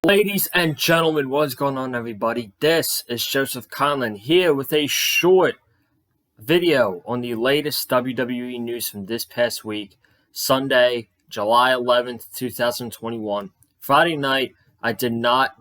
Ladies and gentlemen, what's going on, everybody? This is Joseph Conlin here with a short video on the latest WWE news from this past week, Sunday, July 11th, 2021. Friday night, I did not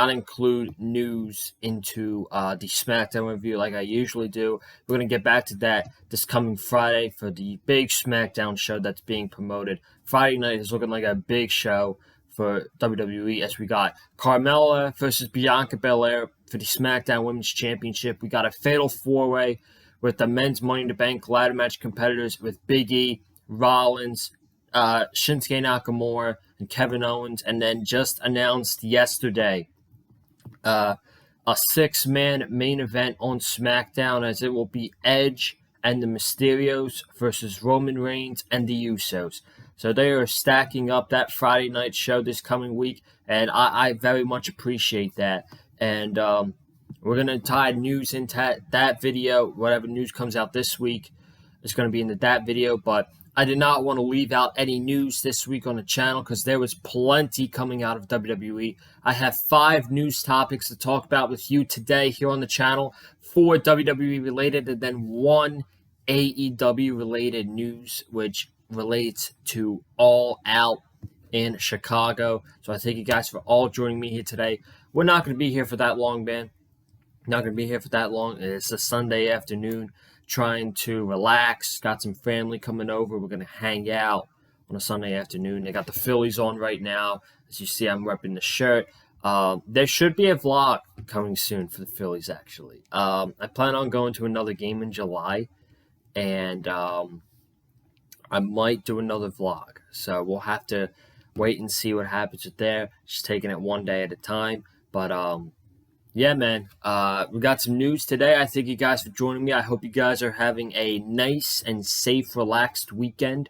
include news into the Smackdown review like I usually do. We're going to get back to that this coming Friday for the big Smackdown show that's being promoted. Friday night is looking like a big show for WWE, as we got Carmella versus Bianca Belair for the Smackdown Women's Championship. We got a fatal four-way with the men's Money in the Bank ladder match competitors with Big E, Rollins, Shinsuke Nakamura, and Kevin Owens. And then just announced yesterday a six-man main event on SmackDown, as it will be Edge and the Mysterios versus Roman Reigns and the Usos. So they are stacking up that Friday night show this coming week, and I very much appreciate that. And we're going to tie news into that video. Whatever news comes out this week is going to be into that video. But I did not want to leave out any news this week on the channel because there was plenty coming out of WWE. I have 5 news topics to talk about with you today here on the channel, 4 WWE related, and then 1 AEW related news, which relates to All Out in Chicago. So I thank you guys for all joining me here today. We're not going to be here for that long, man. Not going to be here for that long. It's a Sunday afternoon, trying to relax. Got some family coming over. We're going to hang out on a Sunday afternoon. They got the Phillies on right now. As you see, I'm repping the shirt. There should be a vlog coming soon for the Phillies, actually. I plan on going to another game in July, and I might do another vlog, so we'll have to wait and see what happens with there. Just taking it one day at a time. But yeah, man, we got some news today. I thank you guys for joining me. I hope you guys are having a nice and safe, relaxed weekend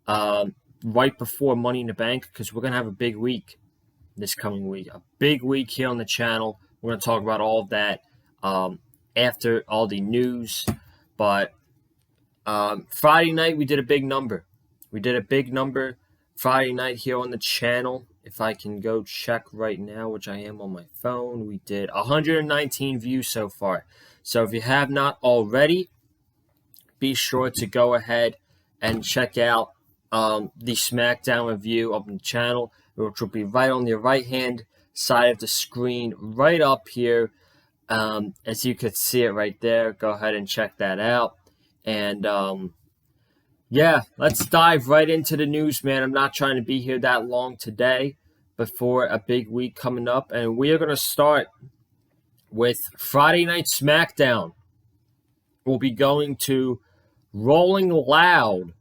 right before Money in the Bank, because we're gonna have a big week this coming week. A big week here on the channel. We're gonna talk about all of that after all the news, but Friday night, we did a big number. Friday night here on the channel. If I can go check right now, which I am on my phone, we did 119 views so far. So if you have not already, be sure to go ahead and check out the Smackdown review of the channel, which will be right on the right-hand side of the screen, right up here. As you could see it right there. Go ahead and check that out. And, yeah, let's dive right into the news, man. I'm not trying to be here that long today before a big week coming up. And we are going to start with Friday Night Smackdown. We'll be going to Rolling Loud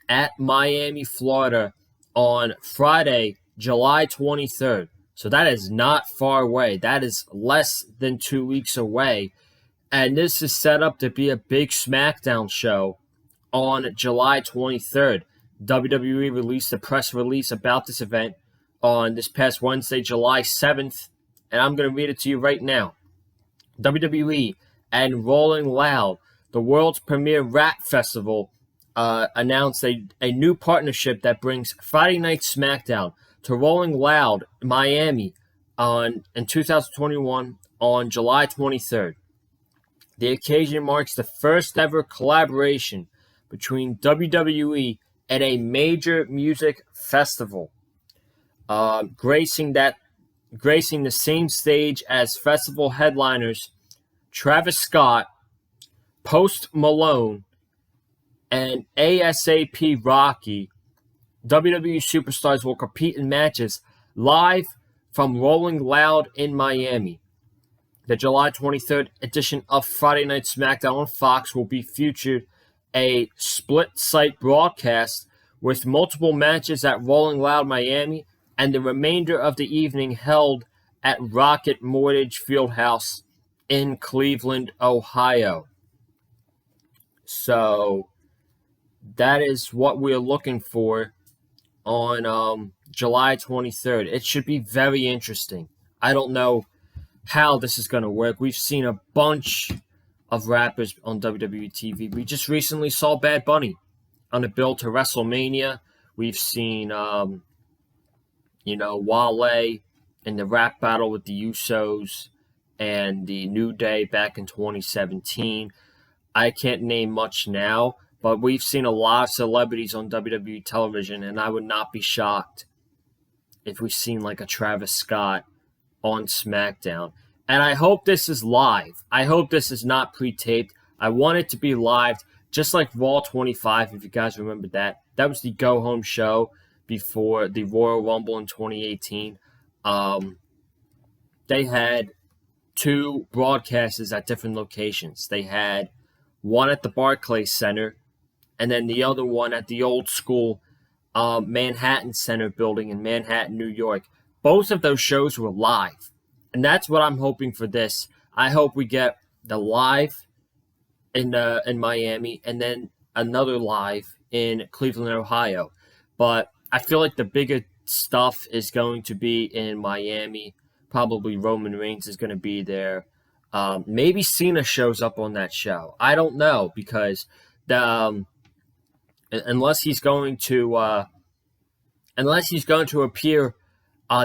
at Miami, Florida on Friday, July 23rd. So that is not far away. That is less than 2 weeks away. And this is set up to be a big Smackdown show on July 23rd. WWE released a press release about this event on this past Wednesday, July 7th. And I'm going to read it to you right now. WWE and Rolling Loud, the world's premier rap festival, announced a new partnership that brings Friday Night Smackdown to Rolling Loud, Miami in 2021 on July 23rd. The occasion marks the first ever collaboration between WWE and a major music festival, gracing the same stage as festival headliners Travis Scott, Post Malone, and ASAP Rocky. WWE superstars will compete in matches live from Rolling Loud in Miami. The July 23rd edition of Friday Night Smackdown on Fox will be featured a split-site broadcast with multiple matches at Rolling Loud Miami and the remainder of the evening held at Rocket Mortgage Fieldhouse in Cleveland, Ohio. So that is what we're looking for on July 23rd. It should be very interesting. I don't know how this is going to work. We've seen a bunch of rappers on WWE TV. We just recently saw Bad Bunny on the build to WrestleMania. We've seen, Wale in the rap battle with the Usos and the New Day back in 2017. I can't name much now, but we've seen a lot of celebrities on WWE television, and I would not be shocked if we've seen like a Travis Scott on SmackDown. And I hope this is live. I hope this is not pre-taped. I want it to be live, just like Raw 25, if you guys remember that. That was the go-home show before the Royal Rumble in 2018. They had 2 broadcasters at different locations. They had one at the Barclays Center, and then the other one at the old school Manhattan Center building in Manhattan, New York. Both of those shows were live, and that's what I'm hoping for this. I hope we get the live in Miami, and then another live in Cleveland, Ohio. But I feel like the bigger stuff is going to be in Miami. Probably Roman Reigns is going to be there. Maybe Cena shows up on that show. I don't know, because unless he's going to appear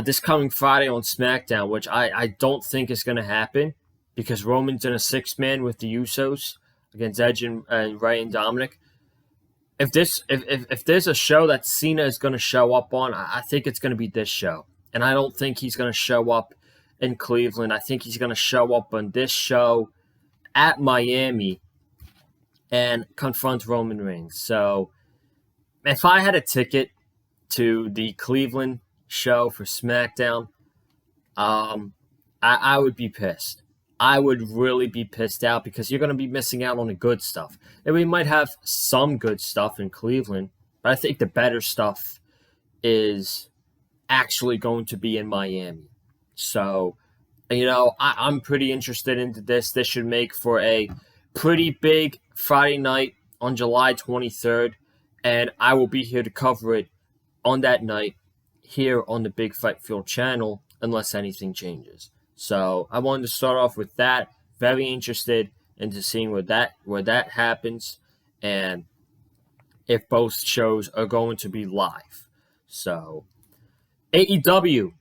this coming Friday on SmackDown, which I don't think is going to happen, because Roman's in a 6-man with the Usos against Edge and Rey and Dominic. If there's a show that Cena is going to show up on, I think it's going to be this show. And I don't think he's going to show up in Cleveland. I think he's going to show up on this show at Miami and confront Roman Reigns. So if I had a ticket to the Cleveland show for SmackDown, I would be pissed. I would really be pissed out, because you're going to be missing out on the good stuff. And we might have some good stuff in Cleveland, but I think the better stuff is actually going to be in Miami. So, I'm pretty interested into this. This should make for a pretty big Friday night on July 23rd, and I will be here to cover it on that night here on the Big Fight Fuel channel, unless anything changes. So I wanted to start off with that. Very interested into seeing where that happens, and if both shows are going to be live. So AEW.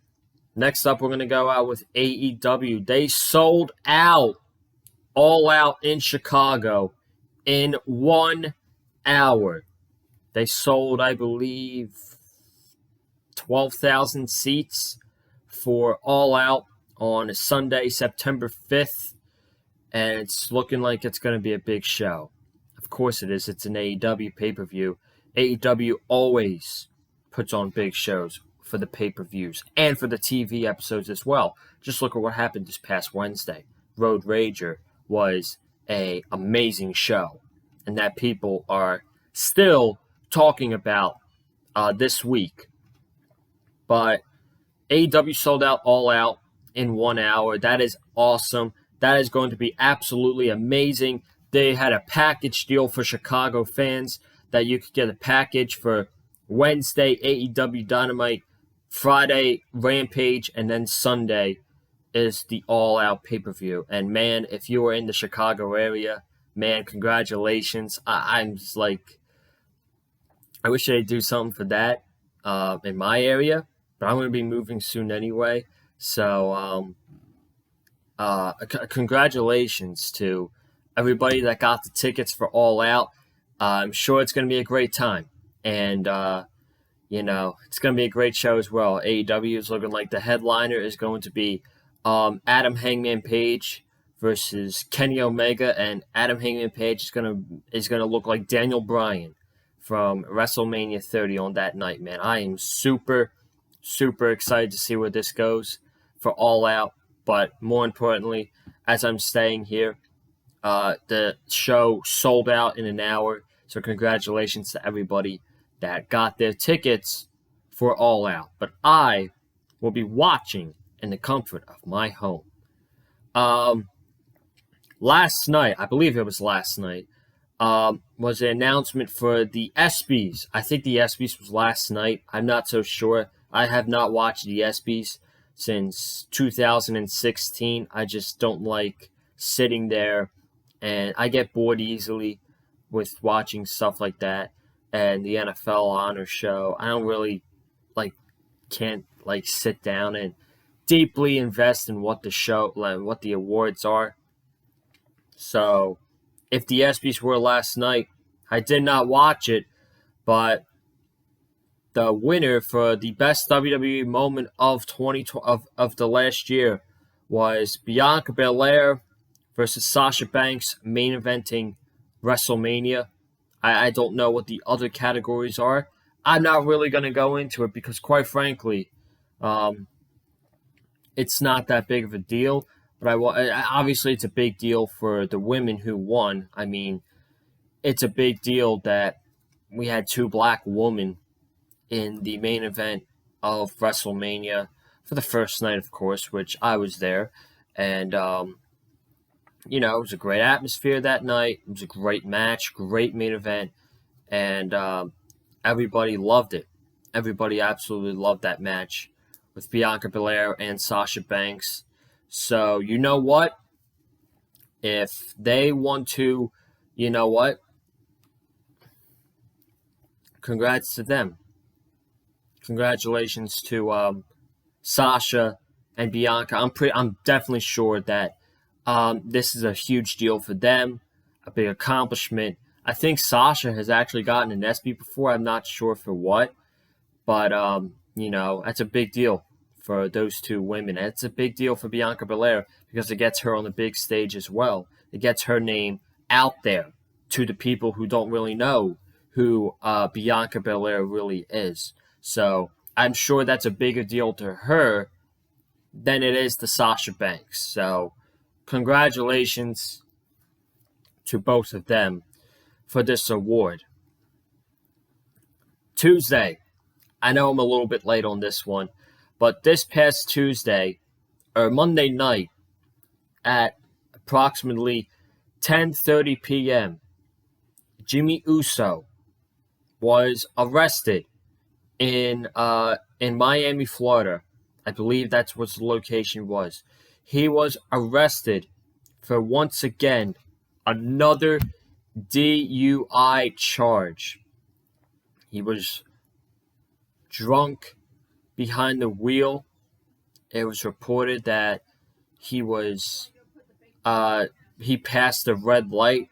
Next up, we're going to go out with AEW. They sold out All Out in Chicago in 1 hour. They sold, I believe, 12,000 seats for All Out on Sunday, September 5th. And it's looking like it's going to be a big show. Of course it is. It's an AEW pay-per-view. AEW always puts on big shows for the pay-per-views and for the TV episodes as well. Just look at what happened this past Wednesday. Road Rager was an amazing show, and that people are still talking about this week. But AEW sold out All Out in 1 hour. That is awesome. That is going to be absolutely amazing. They had a package deal for Chicago fans that you could get a package for Wednesday, AEW Dynamite, Friday, Rampage, and then Sunday is the all-out pay-per-view. And, man, if you were in the Chicago area, man, congratulations. I'm just like, I wish they'd do something for that in my area, but I'm going to be moving soon anyway. So, congratulations to everybody that got the tickets for All Out. I'm sure it's going to be a great time. And, it's going to be a great show as well. AEW is looking like the headliner is going to be Adam Hangman Page versus Kenny Omega, and Adam Hangman Page is gonna look like Daniel Bryan from WrestleMania 30 on that night, man. I am super, super excited to see where this goes for All Out. But more importantly, as I'm staying here, the show sold out in an hour. So congratulations to everybody that got their tickets for All Out. But I will be watching in the comfort of my home. Last night, I believe it was last night, was an announcement for the ESPYs. I think the ESPYs was last night. I'm not so sure. I have not watched the ESPYs since 2016. I just don't like sitting there, and I get bored easily with watching stuff like that. And the NFL Honor Show, I don't really can't like sit down and deeply invest in what the awards are. So, if the ESPYs were last night, I did not watch it, but the winner for the best WWE moment of the last year was Bianca Belair versus Sasha Banks main eventing WrestleMania. I don't know what the other categories are. I'm not really going to go into it because, quite frankly, it's not that big of a deal. But obviously it's a big deal for the women who won. I mean, it's a big deal that we had two black women in the main event of WrestleMania for the first night, of course, which I was there. And, it was a great atmosphere that night. It was a great match, great main event. And everybody loved it. Everybody absolutely loved that match with Bianca Belair and Sasha Banks. So, you know what? If they want to, you know what? Congrats to them. Congratulations to Sasha and Bianca. I'm definitely sure that this is a huge deal for them, a big accomplishment. I think Sasha has actually gotten an ESPY before. I'm not sure for what, but that's a big deal for those two women. And it's a big deal for Bianca Belair because it gets her on the big stage as well. It gets her name out there to the people who don't really know who Bianca Belair really is. So I'm sure that's a bigger deal to her than it is to Sasha Banks. So congratulations to both of them for this award. Tuesday. I know I'm a little bit late on this one, but this past Tuesday, or Monday night, at approximately 10:30 p.m., Jimmy Uso was arrested in Miami, Florida. I believe that's what the location was. He was arrested for, once again, another DUI charge. He was drunk behind the wheel. It was reported that he passed the red light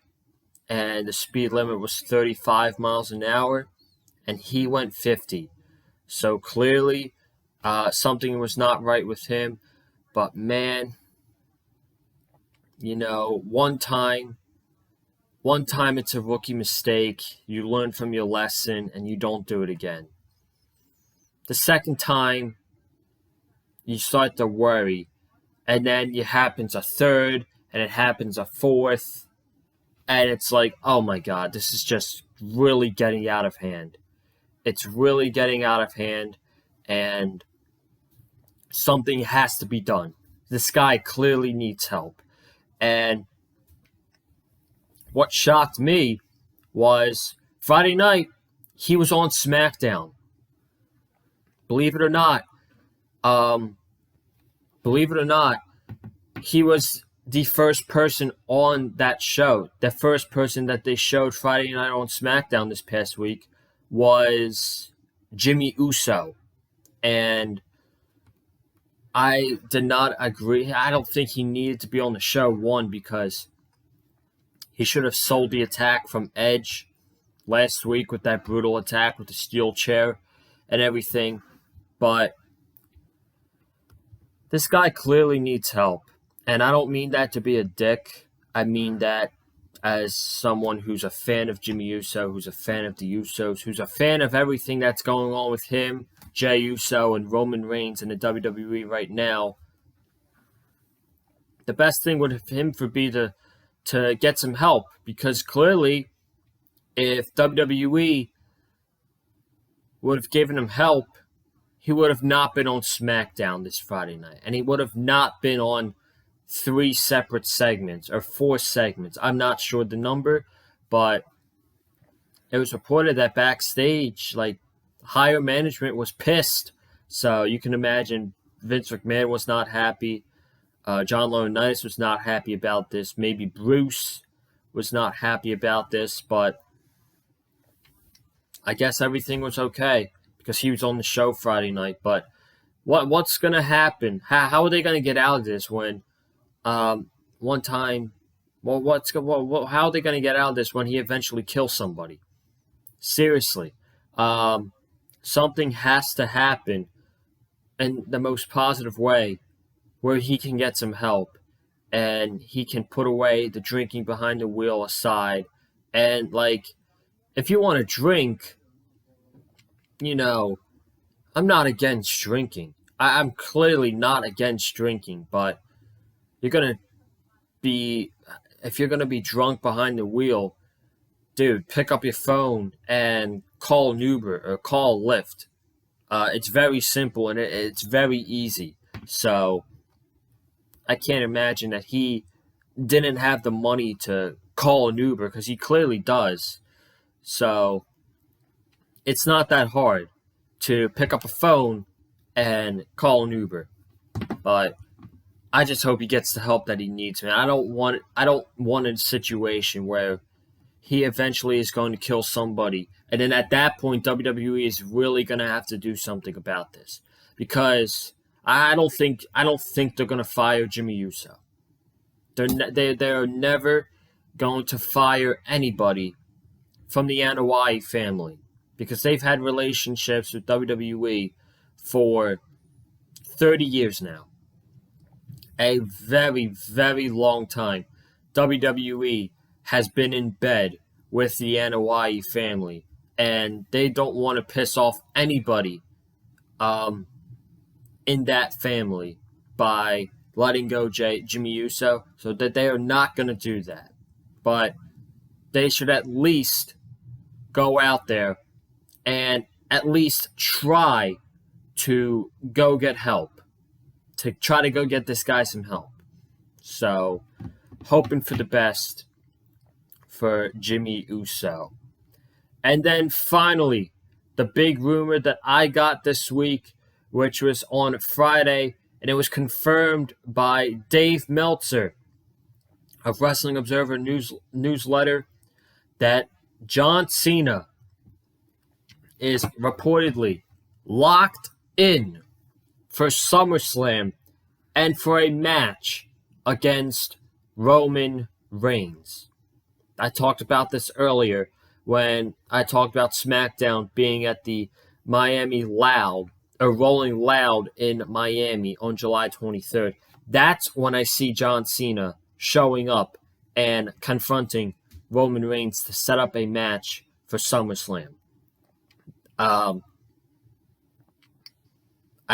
and the speed limit was 35 miles an hour and he went 50. So clearly something was not right with him. But man, one time it's a rookie mistake. You learn from your lesson and you don't do it again. The second time, you start to worry. And then it happens a third, and it happens a fourth. And it's like, oh my God, this is just really getting out of hand. It's really getting out of hand, and something has to be done. This guy clearly needs help. And what shocked me was Friday night, he was on Smackdown. Believe it or not, he was the first person on that show. The first person that they showed Friday night on SmackDown this past week was Jimmy Uso. And I did not agree. I don't think he needed to be on the show, one, because he should have sold the attack from Edge last week with that brutal attack with the steel chair and everything. But this guy clearly needs help. And I don't mean that to be a dick. I mean that as someone who's a fan of Jimmy Uso, who's a fan of the Usos, who's a fan of everything that's going on with him, Jey Uso, and Roman Reigns in the WWE right now. The best thing would be to get some help. Because clearly, if WWE would have given him help, he would have not been on SmackDown this Friday night. And he would have not been on 3 separate segments or 4 segments. I'm not sure the number, but it was reported that backstage, higher management was pissed. So you can imagine Vince McMahon was not happy. John Laurinaitis was not happy about this. Maybe Bruce was not happy about this, but I guess everything was okay because he was on the show Friday night. But what's going to happen? How are they going to get out of this when one time? Well, how are they going to get out of this when he eventually kills somebody? Seriously, something has to happen in the most positive way where he can get some help and he can put away the drinking behind the wheel aside. And, like, if you want to drink, I'm not against drinking. I'm clearly not against drinking, but if you're going to be drunk behind the wheel, dude, pick up your phone and call an Uber or call Lyft. It's very simple and it's very easy. So I can't imagine that he didn't have the money to call an Uber, because he clearly does. So it's not that hard to pick up a phone and call an Uber. But I just hope he gets the help that he needs, man. I don't want a situation where he eventually is going to kill somebody, and then at that point WWE is really going to have to do something about this, because I don't think they're going to fire Jimmy Uso. They're never going to fire anybody from the Anoa'i family, because they've had relationships with WWE for 30 years now. A very, very long time. WWE has been in bed with the Anoa'i family, and they don't want to piss off anybody in that family by letting go Jimmy Uso, so that they are not going to do that. But they should at least go out there and at least try to go get help, to try to go get this guy some help. So, hoping for the best for Jimmy Uso. And then finally, the big rumor that I got this week, which was on Friday, and it was confirmed by Dave Meltzer of Wrestling Observer newsletter, that John Cena is reportedly locked in for SummerSlam and for a match against Roman Reigns. I talked about this earlier when I talked about Smackdown being at the Miami Loud, or Rolling Loud in Miami on July 23rd. That's when I see John Cena showing up and confronting Roman Reigns to set up a match for SummerSlam. I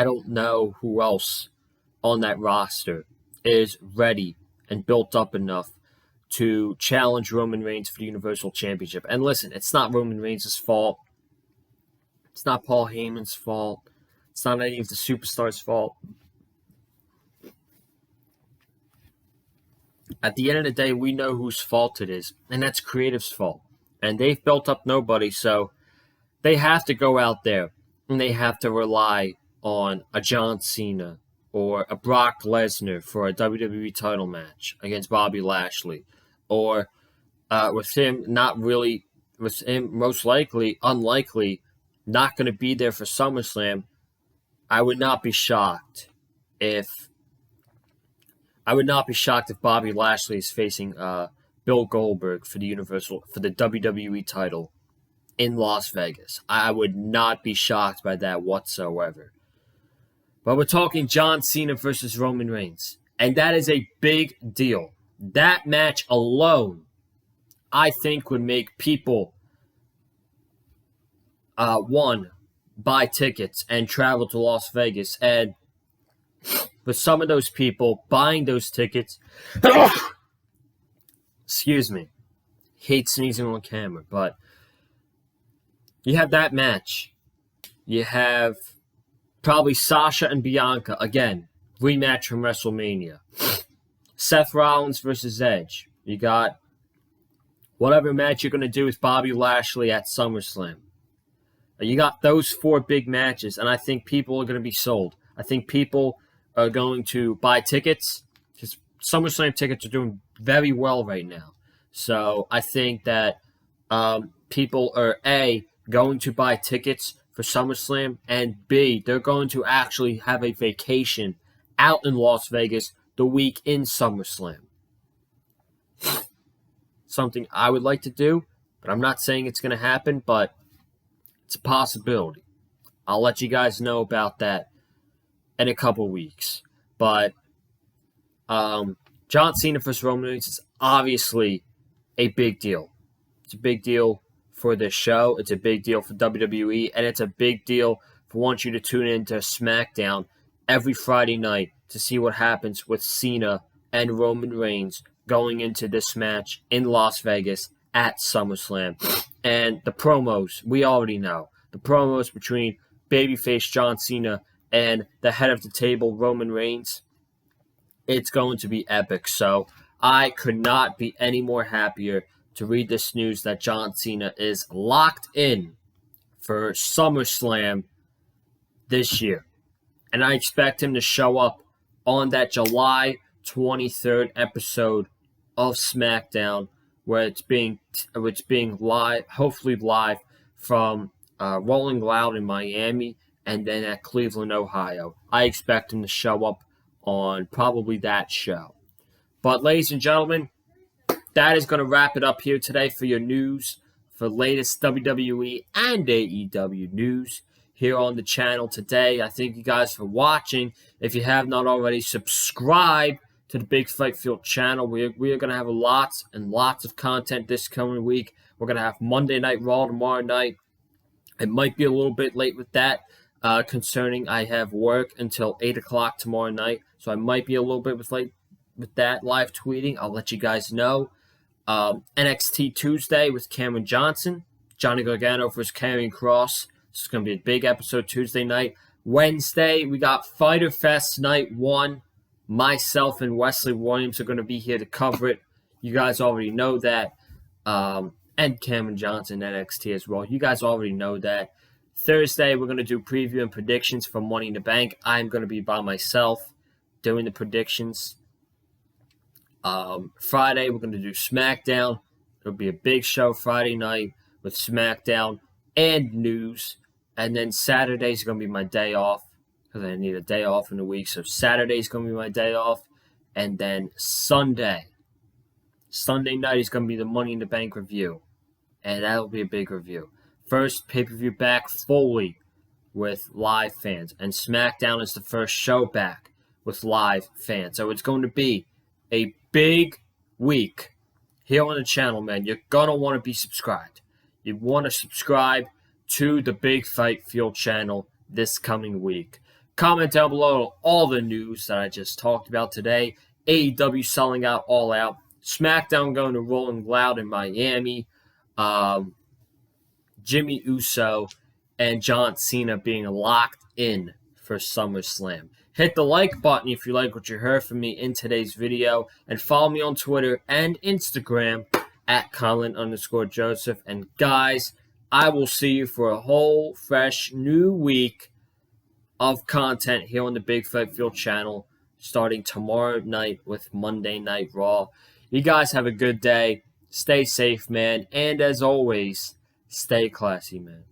don't know who else on that roster is ready and built up enough to challenge Roman Reigns for the Universal Championship. And listen, it's not Roman Reigns' fault. It's not Paul Heyman's fault. It's not any of the superstars' fault. At the end of the day, we know whose fault it is, and that's creative's fault. And they've built up nobody, so they have to go out there and they have to rely on a John Cena or a Brock Lesnar for a WWE title match against Bobby Lashley, or with him most likely, unlikely, not going to be there for SummerSlam. I would not be shocked if Bobby Lashley is facing Bill Goldberg for the WWE title in Las Vegas. I would not be shocked by that whatsoever. But we're talking John Cena versus Roman Reigns, and that is a big deal. That match alone, I think, would make people buy tickets and travel to Las Vegas. And with some of those people buying those tickets, excuse me, hate sneezing on camera, but you have that match. You have probably Sasha and Bianca, again, rematch from WrestleMania. Seth Rollins versus Edge. You got whatever match you're going to do with Bobby Lashley at SummerSlam. You got those 4 big matches, and I think people are going to be sold. I think people are going to buy tickets, because SummerSlam tickets are doing very well right now. So I think that people are, A, going to buy tickets for SummerSlam, and B, they're going to actually have a vacation out in Las Vegas the week in SummerSlam. Something I would like to do, but I'm not saying it's going to happen, but it's a possibility. I'll let you guys know about that in a couple weeks. But John Cena versus Roman Reigns is obviously a big deal. It's a big deal for this show. It's a big deal for WWE, and it's a big deal for want you to tune in to Smackdown every Friday night to see what happens with Cena and Roman Reigns going into this match in Las Vegas at SummerSlam. And the promos, we already know. The promos between babyface John Cena and the head of the table, Roman Reigns, it's going to be epic. So I could not be any more happier to read this news that John Cena is locked in for SummerSlam this year. And I expect him to show up on that July 23rd episode of SmackDown, where it's being live, hopefully live from Rolling Loud in Miami and then at Cleveland, Ohio. I expect him to show up on probably that show. But ladies and gentlemen, that is going to wrap it up here today for your news, for latest WWE and AEW news here on the channel today. I thank you guys for watching. If you have not already, subscribe to the Big Fight Field channel. We are going to have lots and lots of content this coming week. We're going to have Monday Night Raw tomorrow night. It might be a little bit late with that, concerning I have work until 8 o'clock tomorrow night. So I might be a little bit late with that live tweeting. I'll let you guys know. NXT Tuesday with Cameron Johnson. Johnny Gargano versus Karrion Kross. This is going to be a big episode Tuesday night. Wednesday, we got Fyter Fest Night 1. Myself and Wesley Williams are going to be here to cover it. You guys already know that. And Cameron Johnson, NXT as well. You guys already know that. Thursday, we're going to do preview and predictions for Money in the Bank. I'm going to be by myself doing the predictions. Friday, we're going to do SmackDown. It'll be a big show Friday night with SmackDown and news. And then Saturday's going to be my day off because I need a day off in the week. So Saturday's going to be my day off. And then Sunday night is going to be the Money in the Bank review. And that'll be a big review. First pay-per-view back fully with live fans. And SmackDown is the first show back with live fans. So it's going to be a big week here on the channel, man. You're going to want to be subscribed. You want to subscribe to the Big Fight Field channel this coming week. Comment down below all the news that I just talked about today. AEW selling out All Out. SmackDown going to Rolling Loud in Miami. Jimmy Uso and John Cena being locked in for SummerSlam. Hit the like button if you like what you heard from me in today's video. And follow me on Twitter and Instagram at Conlin_Joseph. And guys, I will see you for a whole fresh new week of content here on the Big Fight Field channel starting tomorrow night with Monday Night Raw. You guys have a good day. Stay safe, man. And as always, stay classy, man.